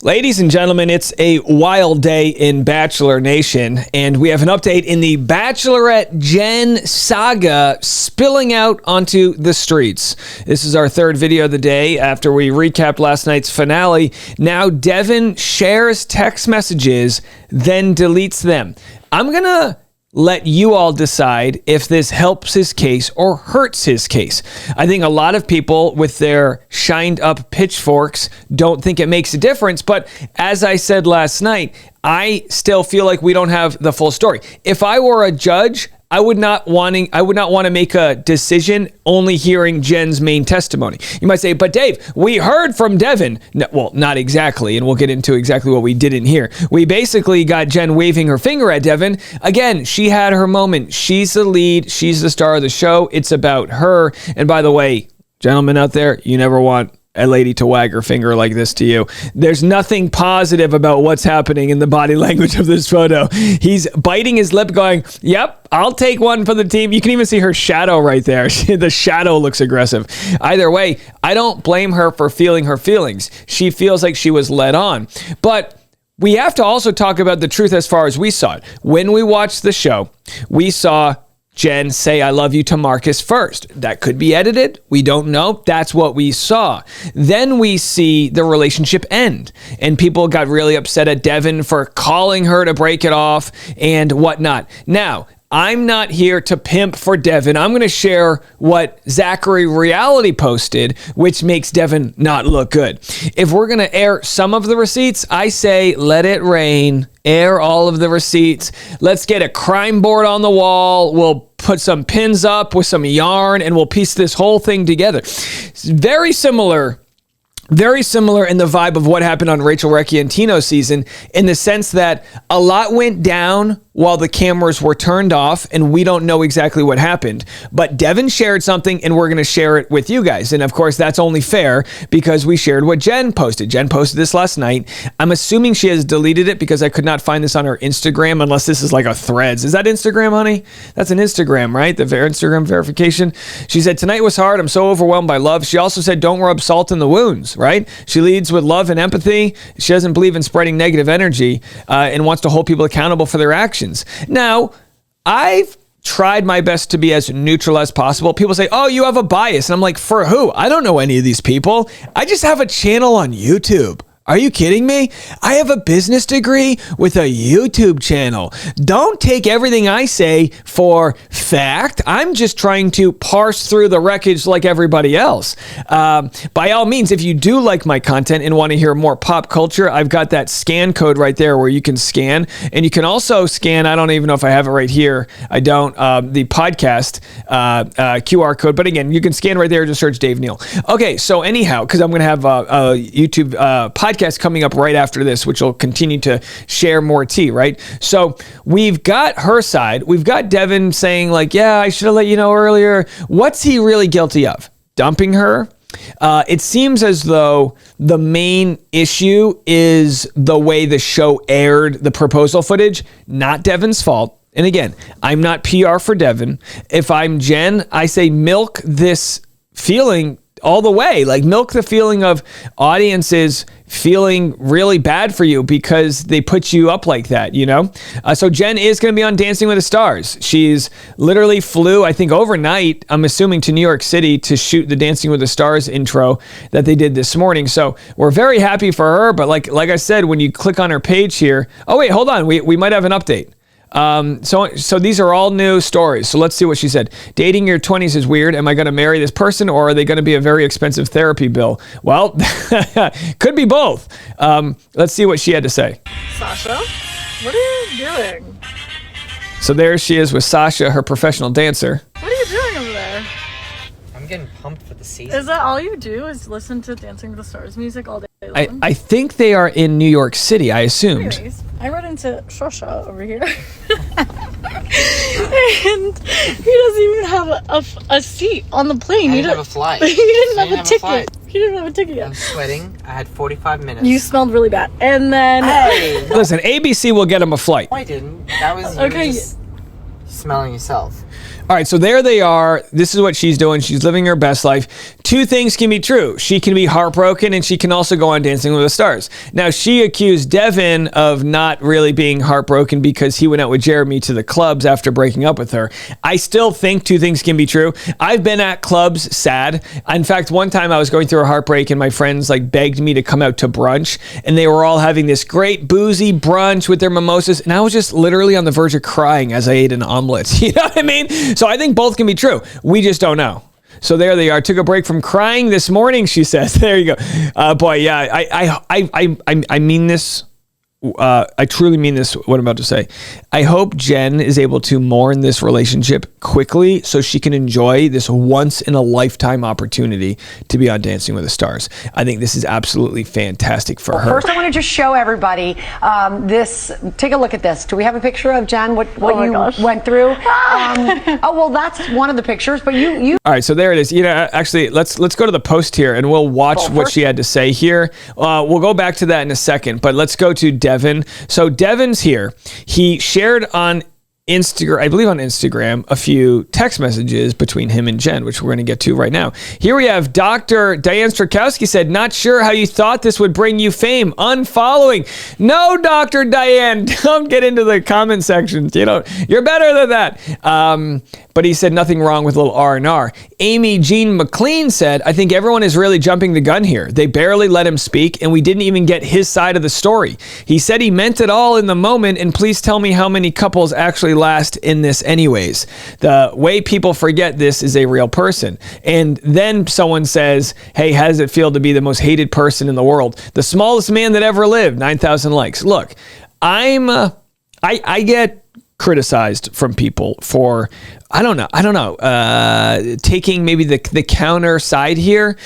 Ladies and gentlemen, it's a wild day in Bachelor Nation, and we have an update in the Bachelorette Jenn saga spilling out onto the streets. This is our third video of the day after we recapped last night's finale. Now Devin shares text messages, then deletes them. I'm going to let you all decide if this helps his case or hurts his case. I think a lot of people with their shined up pitchforks don't think it makes a difference, but as I said last night, I still feel like we don't have the full story. If I were a judge, I would not want to make a decision only hearing Jenn's main testimony. You might say, but Dave, we heard from Devin. No, well, not exactly, and we'll get into exactly what we didn't hear. We basically got Jenn waving her finger at Devin. Again, she had her moment. She's the lead. She's the star of the show. It's about her. And by the way, gentlemen out there, you never want a lady to wag her finger like this to you. There's nothing positive about what's happening in the body language of this photo. He's biting his lip going, yep, I'll take one for the team. You can even see her shadow right there. The shadow looks aggressive. Either way, I don't blame her for feeling her feelings. She feels like she was led on. But we have to also talk about the truth as far as we saw it. When we watched the show, we saw Jenn say, I love you to Marcus first. That could be edited. We don't know. That's what we saw. Then we see the relationship end. And people got really upset at Devin for calling her to break it off and whatnot. Now, I'm not here to pimp for Devin. I'm going to share what Zachary Reality posted, which makes Devin not look good. If we're going to air some of the receipts, I say let it rain. Air all of the receipts. Let's get a crime board on the wall. We'll put some pins up with some yarn and we'll piece this whole thing together. It's very similar in the vibe of what happened on Rachel Recchi and Tino's season, in the sense that a lot went down while the cameras were turned off and we don't know exactly what happened. But Devin shared something and we're going to share it with you guys. And of course, that's only fair because we shared what Jenn posted. Jenn posted this last night. I'm assuming she has deleted it because I could not find this on her Instagram unless this is like a Threads. Is that Instagram, honey? That's an Instagram, right? The Instagram verification. She said, tonight was hard. I'm so overwhelmed by love. She also said, don't rub salt in the wounds, right? She leads with love and empathy. She doesn't believe in spreading negative energy and wants to hold people accountable for their actions. Now, I've tried my best to be as neutral as possible. People say, oh, you have a bias. And I'm like, for who? I don't know any of these people. I just have a channel on YouTube. Are you kidding me? I have a business degree with a YouTube channel. Don't take everything I say for fact. I'm just trying to parse through the wreckage like everybody else. By all means, if you do like my content and want to hear more pop culture, I've got that scan code right there where you can scan. And you can also scan, I don't even know if I have it right here. I don't, the podcast QR code. But again, you can scan right there, just search Dave Neal. Okay, so anyhow, because I'm going to have a YouTube podcast coming up right after this, which will continue to share more tea, right? So we've got her side. We've got Devin saying like, yeah, I should have let you know earlier. What's he really guilty of? Dumping her? It seems as though the main issue is the way the show aired the proposal footage, not Devin's fault. And again, I'm not PR for Devin. If I'm Jenn, I say milk this feeling all the way, like milk the feeling of audiences feeling really bad for you because they put you up like that, you know? So Jenn is going to be on Dancing with the Stars. She's literally flew, I think overnight, I'm assuming, to New York City to shoot the Dancing with the Stars intro that they did this morning. So we're very happy for her. But like I said, when you click on her page here, oh wait, hold on. We might have an update. So these are all new stories. So let's see what she said. Dating your 20s is weird. Am I going to marry this person or are they going to be a very expensive therapy bill? Well, could be both. Let's see what she had to say. Sasha, what are you doing? So there she is with Sasha, her professional dancer. What are you doing over there? I'm getting pumped for the season. Is that all you do is listen to Dancing with the Stars music all day long? I think they are in New York City, I assumed. Anyways, I run into Shosha over here. And he doesn't even have a seat on the plane. I didn't have a flight. He didn't have a ticket. He didn't have a ticket yet. I'm sweating. I had 45 minutes. You smelled really bad. And then... Hey! Listen, ABC will get him a flight. No, I didn't. That was you Okay. just smelling yourself. All right, so there they are. This is what she's doing. She's living her best life. Two things can be true. She can be heartbroken, and she can also go on Dancing with the Stars. Now, she accused Devin of not really being heartbroken because he went out with Jeremy to the clubs after breaking up with her. I still think two things can be true. I've been at clubs sad. In fact, one time I was going through a heartbreak, and my friends begged me to come out to brunch, and they were all having this great boozy brunch with their mimosas, and I was just literally on the verge of crying as I ate an omelet. You know what I mean? So I think both can be true. We just don't know. So there they are. Took a break from crying this morning, she says. There you go. Boy, yeah, I mean this. I truly mean this, what I'm about to say. I hope Jenn is able to mourn this relationship quickly so she can enjoy this once-in-a-lifetime opportunity to be on Dancing with the Stars. I think this is absolutely fantastic for her. First, I want to just show everybody this. Take a look at this. Do we have a picture of Jenn, what you went through? Oh, well, that's one of the pictures, but you... All right, so there it is. Actually, let's go to the post here, and we'll watch what she had to say here. We'll go back to that in a second, but let's go to Devin. So Devin's here. He shared on Instagram, I believe on Instagram, a few text messages between him and Jenn, which we're going to get to right now. Here we have Dr. Diane Strakowski said, not sure how you thought this would bring you fame. Unfollowing. No, Dr. Diane, don't get into the comment sections. You're better than that. But he said nothing wrong with a little R&R. Amy Jean McLean said, I think everyone is really jumping the gun here. They barely let him speak, and we didn't even get his side of the story. He said he meant it all in the moment, and please tell me how many couples actually last in this anyways. The way people forget this is a real person. And then someone says, hey, how does it feel to be the most hated person in the world? The smallest man that ever lived, 9,000 likes. Look, I get criticized from people for, I don't know, taking maybe the counter side here.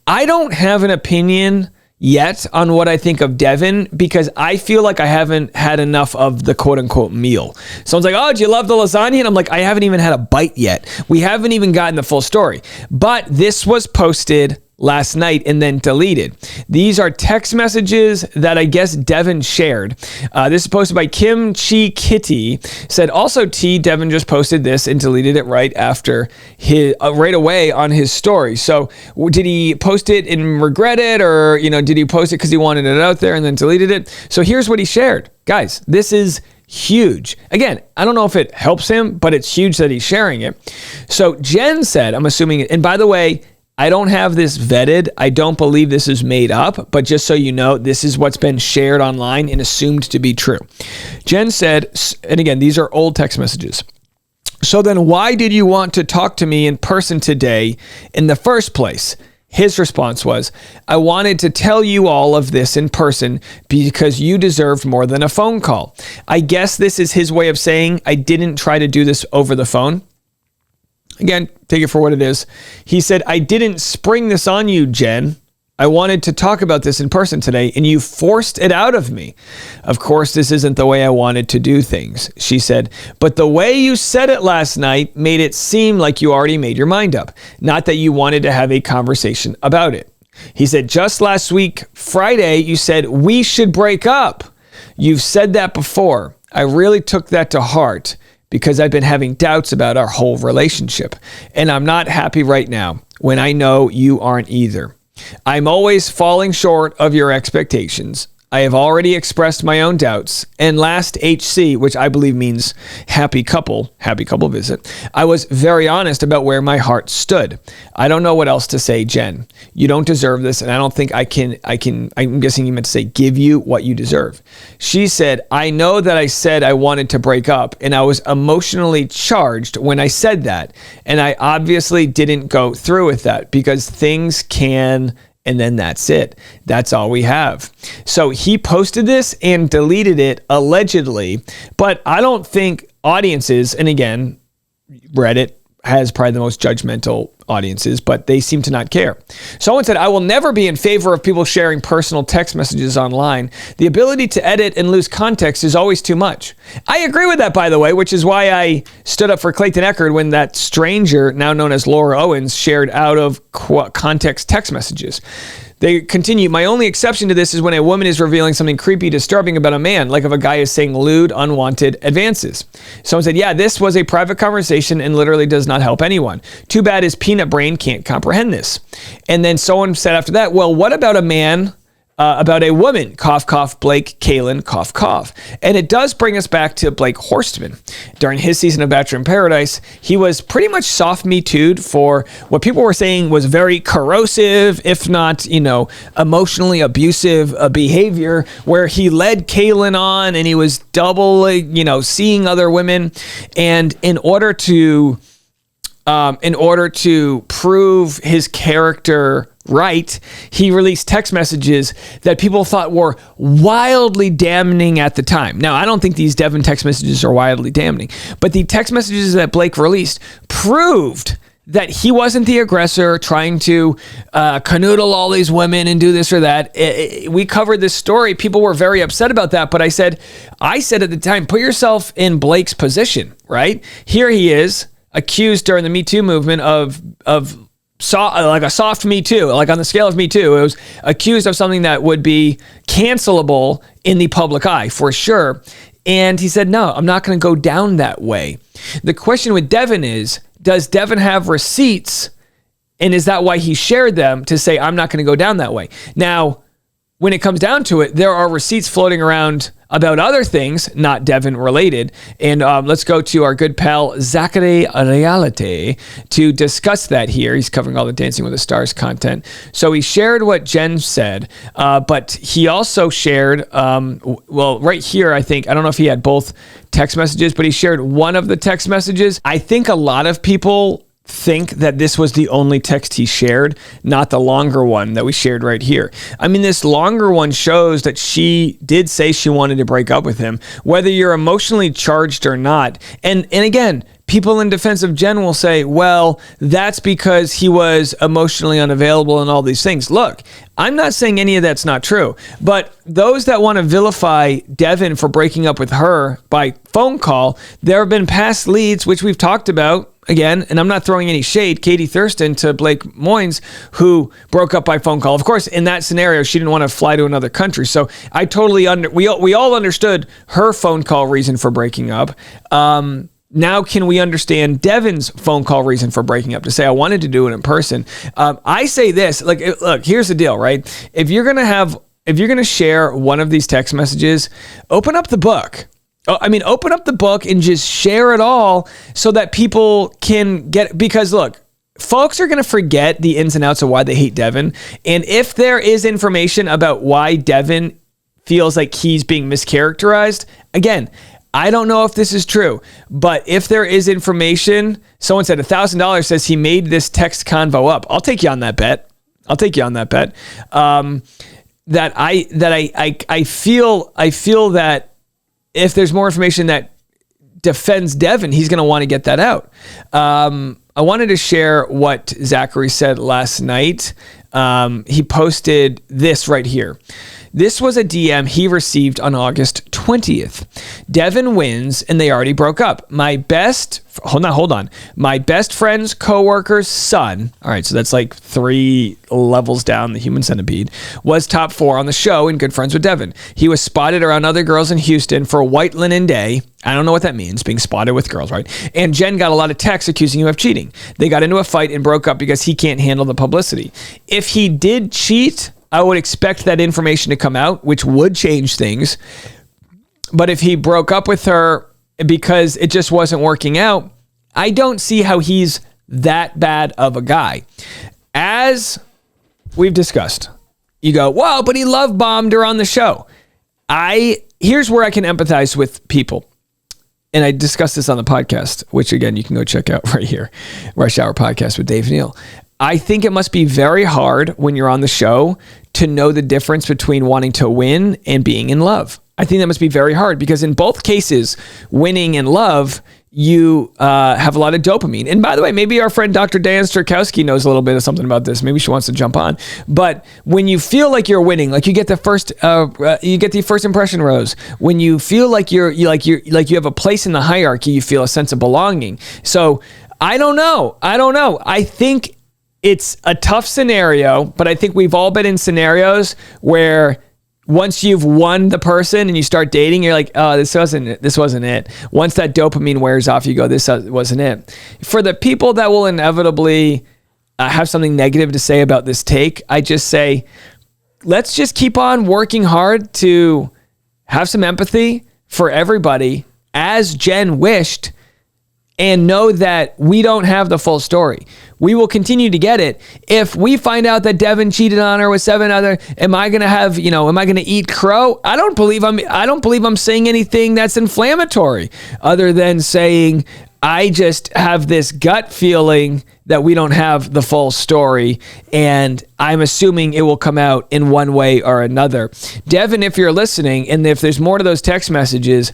I don't have an opinion yet on what I think of Devin because I feel like I haven't had enough of the quote unquote meal. Someone's like, oh, do you love the lasagna? And I'm like, I haven't even had a bite yet. We haven't even gotten the full story. But this was posted last night and then deleted. These are text messages that I guess Devin shared. This is posted by Kim Chi Kitty. Said also Devin just posted this and deleted it right after right away on his story. So did he post it and regret it, or did he post it because he wanted it out there and then deleted it? So here's what he shared, guys. This is huge. Again, I don't know if it helps him, but it's huge that he's sharing it. So Jenn said, I'm assuming, and by the way, I don't have this vetted. I don't believe this is made up, but just so you know, this is what's been shared online and assumed to be true. Jenn said, and again, these are old text messages. So then why did you want to talk to me in person today in the first place? His response was, I wanted to tell you all of this in person because you deserved more than a phone call. I guess this is his way of saying I didn't try to do this over the phone. Again, take it for what it is. He said, I didn't spring this on you, Jenn. I wanted to talk about this in person today, and you forced it out of me. Of course, this isn't the way I wanted to do things, she said. But the way you said it last night made it seem like you already made your mind up, not that you wanted to have a conversation about it. He said, just last week, Friday, you said we should break up. You've said that before. I really took that to heart, because I've been having doubts about our whole relationship. And I'm not happy right now when I know you aren't either. I'm always falling short of your expectations. I have already expressed my own doubts. And last HC, which I believe means happy couple visit, I was very honest about where my heart stood. I don't know what else to say, Jenn. You don't deserve this, and I don't think I can, I'm guessing you meant to say give you what you deserve. She said, I know that I said I wanted to break up, and I was emotionally charged when I said that. And I obviously didn't go through with that because things can... And then that's it. That's all we have. So he posted this and deleted it allegedly, but I don't think audiences, and again, Reddit has probably the most judgmental audiences, but they seem to not care. Someone said, I will never be in favor of people sharing personal text messages online. The ability to edit and lose context is always too much. I agree with that, by the way, which is why I stood up for Clayton Echard when that stranger, now known as Laura Owens, shared out of context text messages. They continue, my only exception to this is when a woman is revealing something creepy, disturbing about a man, like if a guy is saying lewd, unwanted advances. Someone said, yeah, this was a private conversation and literally does not help anyone. Too bad his peanut brain can't comprehend this. And then someone said after that, well, what about a man, about a woman, cough, cough, Blake, Kaylin, cough, cough. And it does bring us back to Blake Horstman. During his season of Bachelor in Paradise, he was pretty much soft Me Too'd for what people were saying was very corrosive, if not, emotionally abusive behavior, where he led Kaylin on and he was double, seeing other women. And in order to prove his character right, he released text messages that people thought were wildly damning at the time. Now, I don't think these Devin text messages are wildly damning, but the text messages that Blake released proved that he wasn't the aggressor trying to canoodle all these women and do this or that. We covered this story. People were very upset about that, but I said at the time, put yourself in Blake's position, right? Here he is, accused during the Me Too movement of like a soft Me Too, like on the scale of Me Too, it was accused of something that would be cancelable in the public eye for sure. And he said, no, I'm not going to go down that way. The question with Devin is, does Devin have receipts? And is that why he shared them to say, I'm not going to go down that way? Now, when it comes down to it, there are receipts floating around about other things, not Devin related. And let's go to our good pal, Zachary Reality, to discuss that here. He's covering all the Dancing with the Stars content. So he shared what Jenn said, but he also shared, right here, I don't know if he had both text messages, but he shared one of the text messages. I think a lot of people think that this was the only text he shared, not the longer one that we shared right here. I mean, this longer one shows that she did say she wanted to break up with him, whether you're emotionally charged or not. And again, people in defense of Jenn will say, well, that's because he was emotionally unavailable and all these things. Look, I'm not saying any of that's not true, but those that want to vilify Devin for breaking up with her by phone call, there have been past leads, which we've talked about. Again, and I'm not throwing any shade, Katie Thurston to Blake Moynes, who broke up by phone call. Of course, in that scenario, she didn't want to fly to another country. So I totally we all understood her phone call reason for breaking up. Now, can we understand Devin's phone call reason for breaking up to say, I wanted to do it in person? I say this, look, here's the deal, right? If you're going to share one of these text messages, open up the book. Open up the book and just share it all so that people can get, because look, folks are going to forget the ins and outs of why they hate Devin. And if there is information about why Devin feels like he's being mischaracterized, again, I don't know if this is true, but if there is information, someone said $1,000 says he made this text convo up. I'll take you on that bet. I feel that if there's more information that defends Devin, he's going to want to get that out. I wanted to share what Zachary said last night. He posted this right here. This was a DM he received on August 20th. Devin wins and they already broke up. Hold on. My best friend's coworker's son, all right, so that's like 3 levels down the human centipede, was top 4 on the show and good friends with Devin. He was spotted around other girls in Houston for a white linen day. I don't know what that means, being spotted with girls, right? And Jenn got a lot of texts accusing him of cheating. They got into a fight and broke up because he can't handle the publicity. If he did cheat, I would expect that information to come out, which would change things. But if he broke up with her because it just wasn't working out, I don't see how he's that bad of a guy. As we've discussed, you go, well, but he love bombed her on the show. Here's where I can empathize with people. And I discussed this on the podcast, which again, you can go check out right here. Rush Hour Podcast with Dave Neal. I think it must be very hard when you're on the show to know the difference between wanting to win and being in love. I think that must be very hard because in both cases, winning and love, you have a lot of dopamine. And by the way, maybe our friend Dr. Dan Sterkowski knows a little bit of something about this. Maybe she wants to jump on. But when you feel like you're winning, like you get the first impression rose. When you feel like you have a place in the hierarchy, you feel a sense of belonging. So I don't know. I think it's a tough scenario, but I think we've all been in scenarios where once you've won the person and you start dating, you're like, oh, this wasn't it. Once that dopamine wears off, you go, this wasn't it. For the people that will inevitably have something negative to say about this take, I just say, let's just keep on working hard to have some empathy for everybody, as Jenn wished, and know that we don't have the full story. We will continue to get it. If we find out that Devin cheated on her with 7 other, am I going to eat crow? I don't believe I'm saying anything that's inflammatory, other than saying I just have this gut feeling that we don't have the full story, and I'm assuming it will come out in one way or another. Devin, if you're listening, and if there's more to those text messages,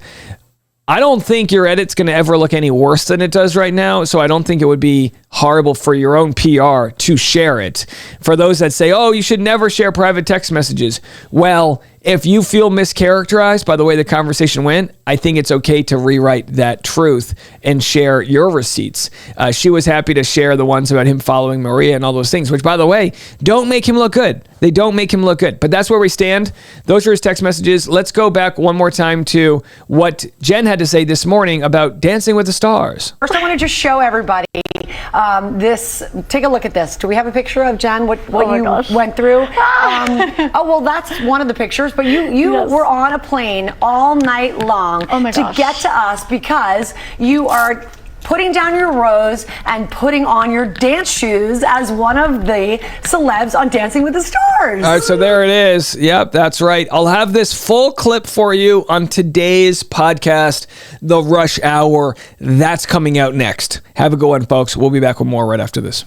I don't think your edit's going to ever look any worse than it does right now, so I don't think it would be horrible for your own PR to share it. For those that say, oh, you should never share private text messages. Well, if you feel mischaracterized by the way the conversation went, I think it's okay to rewrite that truth and share your receipts. She was happy to share the ones about him following Maria and all those things, which, by the way, don't make him look good. They don't make him look good. But that's where we stand. Those are his text messages. Let's go back one more time to what Jenn had to say this morning about Dancing with the Stars. First, I want to just show everybody this. Take a look at this. Do we have a picture of Jenn? What you went through? Oh, well, that's one of the pictures. But you were on a plane all night long to get to us because you are putting down your rose and putting on your dance shoes as one of the celebs on Dancing with the Stars. All right, so there it is. Yep, that's right. I'll have this full clip for you on today's podcast, The Rush Hour. That's coming out next. Have a good one, folks. We'll be back with more right after this.